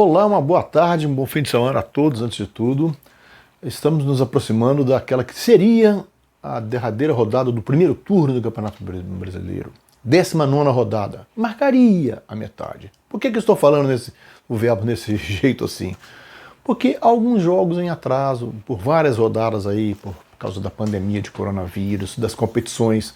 Olá, uma boa tarde, um bom fim de semana a todos, antes de tudo. Estamos nos aproximando daquela que seria a derradeira rodada do primeiro turno do Campeonato Brasileiro. 19ª rodada. Marcaria a metade. Por que eu estou falando o verbo nesse jeito assim? Porque alguns jogos em atraso, por várias rodadas aí, por causa da pandemia de coronavírus, das competições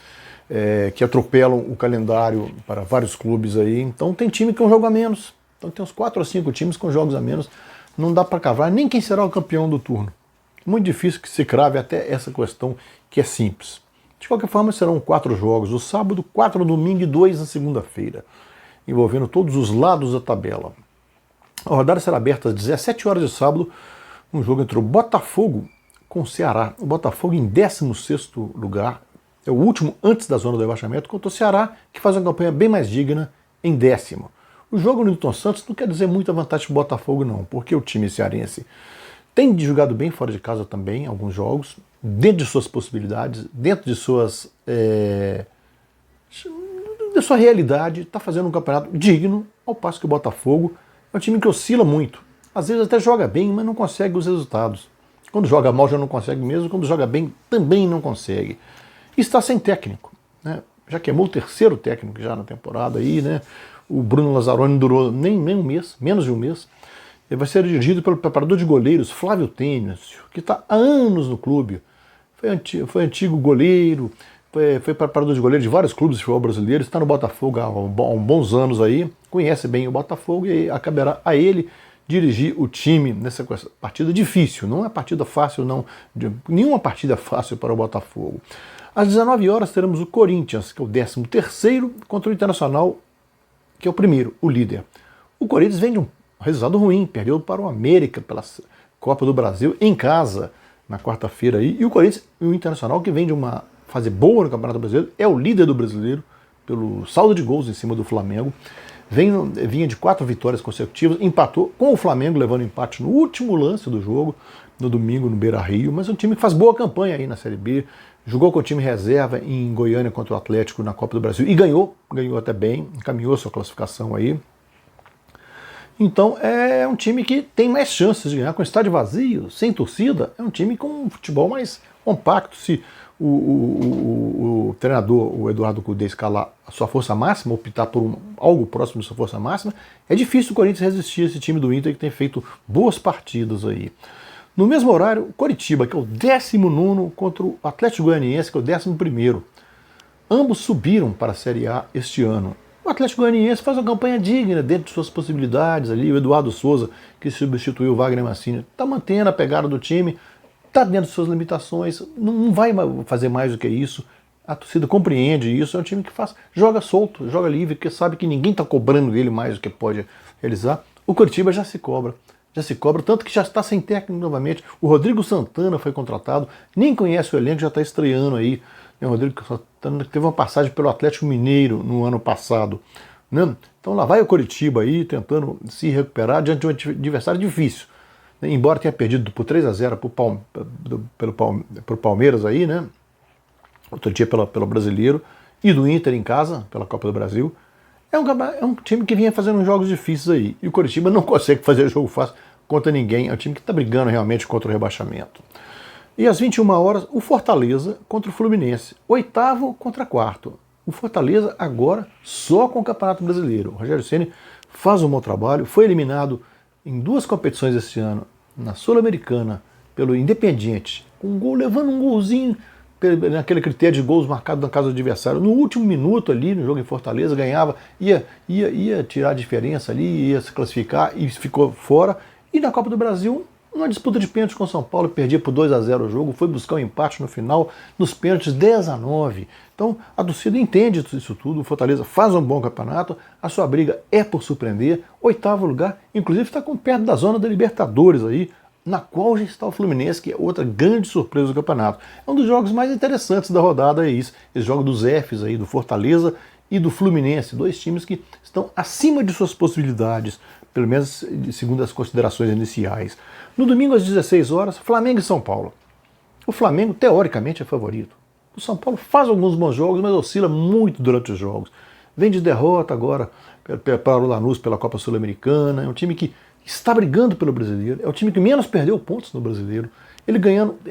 que atropelam o calendário para vários clubes aí. Então tem time com jogo a menos. Então tem uns 4 ou 5 times com jogos a menos. Não dá para cavar nem quem será o campeão do turno. Muito difícil que se crave até essa questão que é simples. De qualquer forma, serão 4 jogos no sábado, 4 no domingo e 2 na segunda-feira, envolvendo todos os lados da tabela. A rodada será aberta às 17 horas de sábado, um jogo entre o Botafogo com o Ceará. O Botafogo em 16º lugar, é o último antes da zona do rebaixamento, contra o Ceará, que faz uma campanha bem mais digna em 10º. O jogo no Newton Santos não quer dizer muita vantagem para o Botafogo não, porque o time cearense tem jogado bem fora de casa também, alguns jogos, dentro de suas possibilidades, dentro de da sua realidade, está fazendo um campeonato digno, ao passo que o Botafogo é um time que oscila muito. Às vezes até joga bem, mas não consegue os resultados. Quando joga mal já não consegue mesmo, quando joga bem também não consegue. E está sem técnico, né? Já queimou o 3º técnico já na temporada aí, né? O Bruno Lazzaroni durou nem um mês, menos de um mês. Ele vai ser dirigido pelo preparador de goleiros, Flávio Têncio, que está há anos no clube. Foi antigo goleiro, foi preparador de goleiro de vários clubes de futebol brasileiro, está no Botafogo há bons anos aí, conhece bem o Botafogo e acabará a ele dirigir o time nessa partida difícil. Não é partida fácil, não. Nenhuma partida fácil para o Botafogo. Às 19 horas teremos o Corinthians, que é o 13º, contra o Internacional, que é o primeiro, o líder. O Corinthians vem de um resultado ruim, perdeu para o América pela Copa do Brasil em casa na quarta-feira aí, e o Corinthians e o Internacional, que vem de uma fase boa no Campeonato Brasileiro, é o líder do brasileiro pelo saldo de gols em cima do Flamengo. Vinha de 4 vitórias consecutivas, empatou com o Flamengo, levando empate no último lance do jogo, no domingo no Beira-Rio, mas é um time que faz boa campanha aí na Série B, jogou com o time reserva em Goiânia contra o Atlético na Copa do Brasil e ganhou até bem, encaminhou sua classificação aí. Então é um time que tem mais chances de ganhar com estádio vazio, sem torcida. É um time com um futebol mais compacto. Se o treinador, o Eduardo Cudê, escalar a sua força máxima, optar por algo próximo da sua força máxima, é difícil o Corinthians resistir a esse time do Inter que tem feito boas partidas aí. No mesmo horário, o Coritiba, que é o 19º, contra o Atlético Goianiense, que é o 11º. Ambos subiram para a Série A este ano. O Atlético Goianiense faz uma campanha digna dentro de suas possibilidades ali. O Eduardo Souza, que substituiu o Wagner Mancini, está mantendo a pegada do time, está dentro de suas limitações, não vai fazer mais do que isso. A torcida compreende isso, é um time que joga solto, joga livre, porque sabe que ninguém está cobrando dele mais do que pode realizar. O Coritiba já se cobra, tanto que já está sem técnico novamente. O Rodrigo Santana foi contratado, nem conhece o elenco, já está estreando aí. O Rodrigo Santana teve uma passagem pelo Atlético Mineiro no ano passado, né? Então lá vai o Coritiba aí tentando se recuperar diante de um adversário difícil, né? Embora tenha perdido por 3-0 pelo Palmeiras aí, né? Outro dia pelo Brasileiro, e do Inter em casa pela Copa do Brasil. É um time que vinha fazendo jogos difíceis aí, e o Coritiba não consegue fazer jogo fácil contra ninguém. É um time que está brigando realmente contra o rebaixamento. E às 21 horas, o Fortaleza contra o Fluminense. 8º contra 4º. O Fortaleza agora só com o Campeonato Brasileiro. O Rogério Ceni faz um bom trabalho, foi eliminado em 2 competições esse ano, na Sul-Americana, pelo Independiente, com um gol, levando um golzinho, naquele critério de gols marcado na casa do adversário. No último minuto ali, no jogo em Fortaleza, ganhava, ia tirar a diferença ali, ia se classificar e ficou fora. E na Copa do Brasil, numa disputa de pênaltis com o São Paulo, perdia por 2-0 o jogo, foi buscar um empate no final, nos pênaltis 10-9. Então a torcida entende isso tudo, o Fortaleza faz um bom campeonato, a sua briga é por surpreender, 8º lugar, inclusive está perto da zona da Libertadores aí, na qual já está o Fluminense, que é outra grande surpresa do campeonato. É um dos jogos mais interessantes da rodada, é isso, esse jogo dos Fs aí, do Fortaleza e do Fluminense, 2 times que estão acima de suas possibilidades, pelo menos segundo as considerações iniciais. No domingo às 16 horas, Flamengo e São Paulo. O Flamengo, teoricamente, é favorito. O São Paulo faz alguns bons jogos, mas oscila muito durante os jogos. Vem de derrota agora para o Lanús pela Copa Sul-Americana. É um time que está brigando pelo Brasileiro, é o time que menos perdeu pontos no Brasileiro. Ele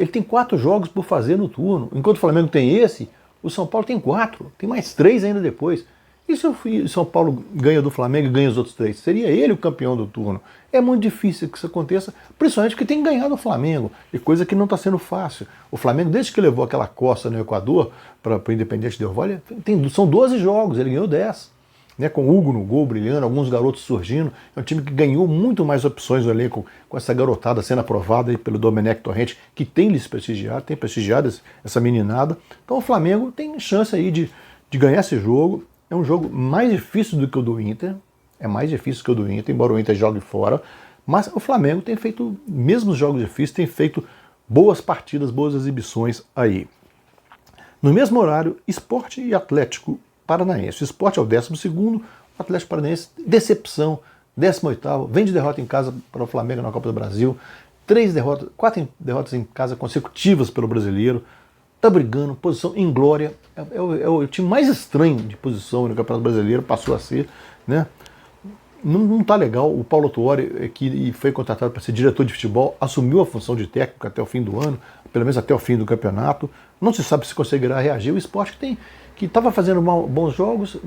tem 4 jogos por fazer no turno, enquanto o Flamengo tem esse, o São Paulo tem 4, tem mais 3 ainda depois. E se o São Paulo ganha do Flamengo e ganha os outros 3? Seria ele o campeão do turno. É muito difícil que isso aconteça, principalmente porque tem ganhado o Flamengo, e coisa que não está sendo fácil. O Flamengo, desde que levou aquela costa no Equador para o Independente Del Valle, são 12 jogos, ele ganhou 10. Né, com o Hugo no gol brilhando, alguns garotos surgindo. É um time que ganhou muito mais opções no elenco, com essa garotada sendo aprovada aí pelo Domenech Torrente, que tem lhes prestigiado, tem prestigiado essa meninada. Então o Flamengo tem chance aí de ganhar esse jogo. É um jogo mais difícil do que o do Inter, é mais difícil que o do Inter, embora o Inter jogue fora, mas o Flamengo tem feito, mesmo os jogos difíceis, tem feito boas partidas, boas exibições aí. No mesmo horário, Sport e Atlético Paranaense. O Sport é o 12º, o Atlético Paranaense, decepção, 18º, vem de derrota em casa para o Flamengo na Copa do Brasil, 4 derrotas em casa consecutivas pelo Brasileiro, está brigando, posição inglória, é o time mais estranho de posição no Campeonato Brasileiro, passou a ser, né? Não está legal. O Paulo Tuori, que foi contratado para ser diretor de futebol, assumiu a função de técnico até o fim do ano, pelo menos até o fim do campeonato. Não se sabe se conseguirá reagir. O Sport que estava fazendo bons jogos,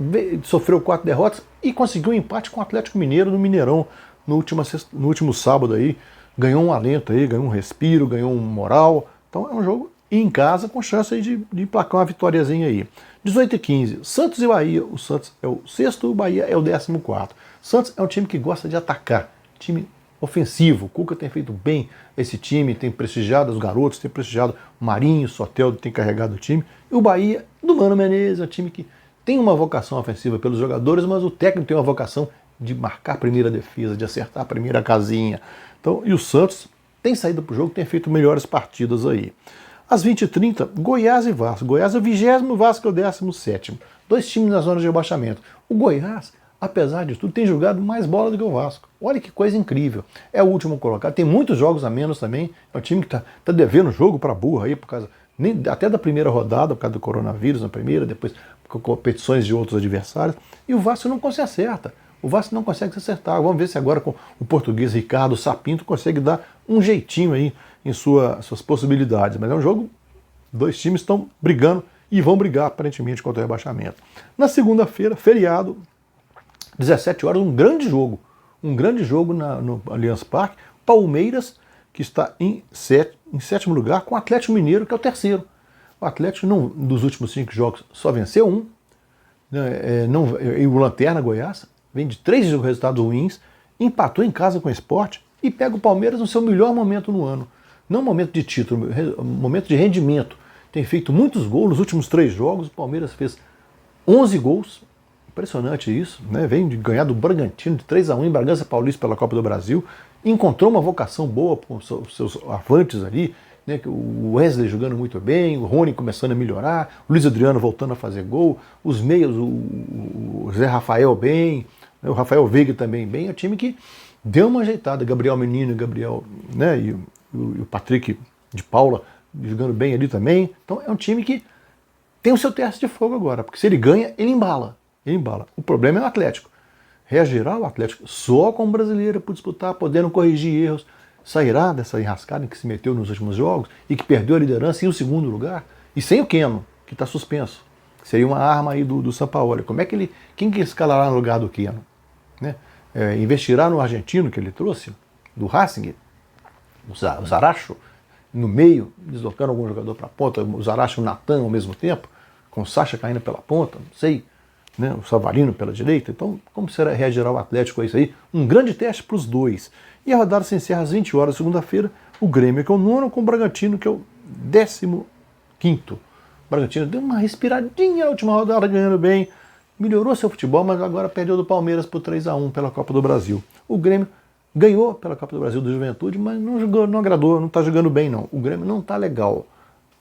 sofreu 4 derrotas e conseguiu um empate com o Atlético Mineiro no Mineirão no último sábado aí. Ganhou um alento aí, ganhou um respiro, ganhou um moral. Então é um jogo em casa com chance aí de emplacar uma vitóriazinha aí. 18h15, Santos e Bahia. O Santos é o 6º, o Bahia é o 14º. Santos é um time que gosta de atacar, time ofensivo. O Cuca tem feito bem esse time, tem prestigiado os garotos, tem prestigiado o Marinho, o Soteldo tem carregado o time. E o Bahia, do Mano Menezes, é um time que tem uma vocação ofensiva pelos jogadores, mas o técnico tem uma vocação de marcar a primeira defesa, de acertar a primeira casinha. Então, e o Santos tem saído para o jogo, tem feito melhores partidas aí. Às 20h30, Goiás e Vasco. Goiás é o 20º, Vasco é o 17º. 2 times na zona de rebaixamento. O Goiás, apesar de tudo, tem jogado mais bola do que o Vasco. Olha que coisa incrível. É o último colocado. Tem muitos jogos a menos também. É um time que está devendo jogo para burra aí, por causa até da primeira rodada, por causa do coronavírus na primeira, depois com competições de outros adversários. E o Vasco não se acerta. O Vasco não consegue se acertar. Vamos ver se agora com o português Ricardo Sapinto consegue dar um jeitinho aí em suas possibilidades. Mas é um jogo, 2 times estão brigando e vão brigar aparentemente contra o rebaixamento. Na segunda-feira, feriado, 17 horas, um grande jogo no Allianz Parque. Palmeiras, que está em 7º lugar, com o Atlético Mineiro, que é o 3º. O Atlético, dos últimos 5 jogos, só venceu 1. E o Lanterna, Goiás, vem de 3 resultados ruins, empatou em casa com o Sport e pega o Palmeiras no seu melhor momento no ano. Não momento de título, momento de rendimento. Tem feito muitos gols nos últimos 3 jogos, o Palmeiras fez 11 gols, impressionante isso, né? Vem de ganhar do Bragantino de 3-1 em Bragança Paulista pela Copa do Brasil, encontrou uma vocação boa com os seus avantes ali, né? O Wesley jogando muito bem, o Rony começando a melhorar, o Luiz Adriano voltando a fazer gol, os meias, o Zé Rafael bem, o Rafael Veiga também bem. É um time que deu uma ajeitada, Gabriel Menino, né? E o Patrick de Paula jogando bem ali também. Então é um time que tem o seu teste de fogo agora, porque se ele ganha, ele embala. O problema é o Atlético. Reagirá o Atlético só com o brasileiro por disputar, podendo corrigir erros, sairá dessa enrascada em que se meteu nos últimos jogos e que perdeu a liderança em 2º lugar, e sem o Keno, que está suspenso. Seria uma arma aí do Sampaoli. Quem que escalará no lugar do Keno? Né? Investirá no argentino que ele trouxe, do Racing, o Zaracho, no meio, deslocando algum jogador para a ponta, o Zaracho e o Natan ao mesmo tempo, com o Sacha caindo pela ponta, não sei, né? O Savarino pela direita. Então, como reagirá o Atlético a isso aí? Um grande teste para os 2. E a rodada se encerra às 20 horas, segunda-feira, o Grêmio, que é o 9º, com o Bragantino, que é o 15º. O Bragantino deu uma respiradinha na última rodada, ganhando bem, melhorou seu futebol, mas agora perdeu do Palmeiras por 3-1 pela Copa do Brasil. O Grêmio ganhou pela Copa do Brasil do Juventude, mas não agradou, não está jogando bem não. O Grêmio não está legal.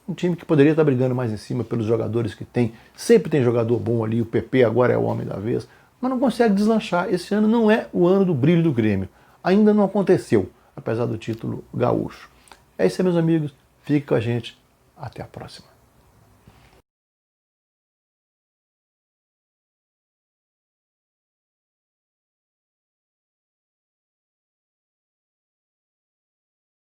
Um time que poderia estar brigando mais em cima pelos jogadores que tem. Sempre tem jogador bom ali, o PP agora é o homem da vez, mas não consegue deslanchar. Esse ano não é o ano do brilho do Grêmio. Ainda não aconteceu, apesar do título gaúcho. É isso aí, meus amigos. Fique com a gente. Até a próxima.